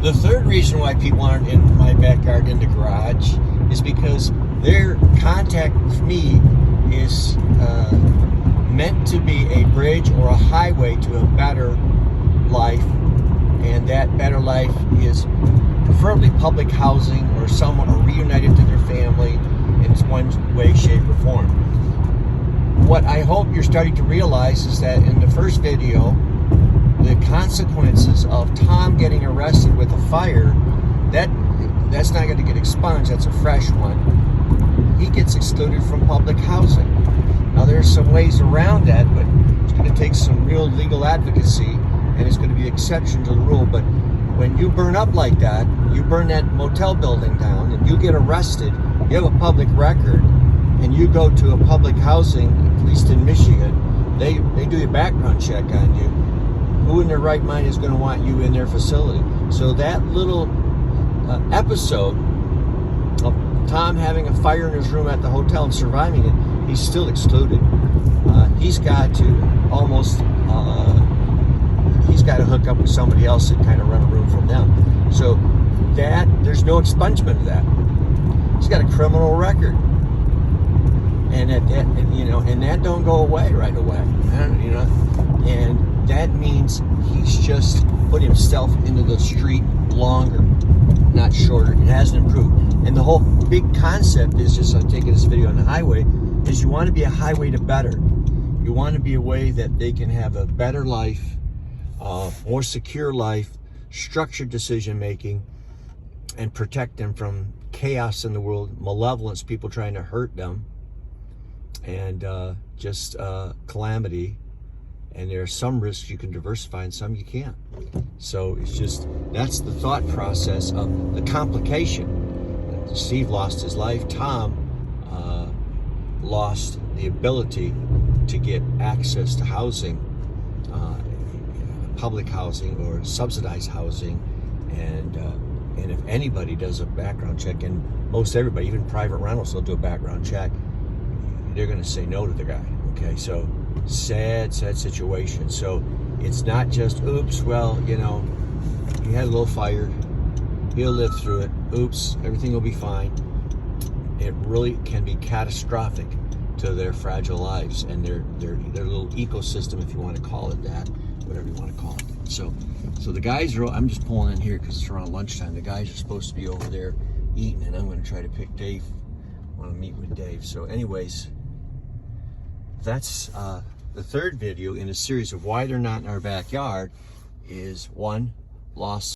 The third reason why people aren't in my backyard in the garage is because their contact with me is meant to be a bridge or a highway to a better life, and that better life is preferably public housing or someone or reunited to their family in one way, shape, or form. What I hope you're starting to realize is that in the first video, the consequences of Tom getting arrested with a fire, that's not going to get expunged. That's a fresh one. He gets excluded from public housing. Now there's some ways around that, but it's going to take some real legal advocacy, and it's going to be exception to the rule. But when you burn up like that, you burn that motel building down, and you get arrested, you have a public record, and you go to a public housing, at least in Michigan, they do a background check on you. Who in their right mind is going to want you in their facility? So that little episode of Tom having a fire in his room at the hotel and surviving it, he's still excluded. He's got to almost, he's got to hook up with somebody else and kind of run a room from them. So that, there's no expungement of that. He's got a criminal record. And that don't go away right away. And that means he's just put himself into the street longer, not shorter. It hasn't improved. And the whole big concept is just, I'm taking this video on the highway, is you want to be a highway to better. You want to be a way that they can have a better life, more secure life, structured decision making, and protect them from chaos in the world, malevolence, people trying to hurt them, and just calamity. And there are some risks you can diversify and some you can't. So it's just, that's the thought process of the complication. Steve lost his life. Tom lost the ability to get access to housing, public housing or subsidized housing. And if anybody does a background check, and most everybody, even private rentals, they'll do a background check, they're going to say no to the guy. Okay, so sad situation. So it's not just, oops, well, he had a little fire, he'll live through it, oops, everything will be fine. It really can be catastrophic to their fragile lives and their little ecosystem, if you want to call it that, whatever you want to call it. So the guys are, I'm just pulling in here because it's around lunchtime. The guys are supposed to be over there eating, and I'm going to try to pick Dave. I want to meet with Dave. So anyways, that's the third video in a series of why they're not in our backyard. Is one, lost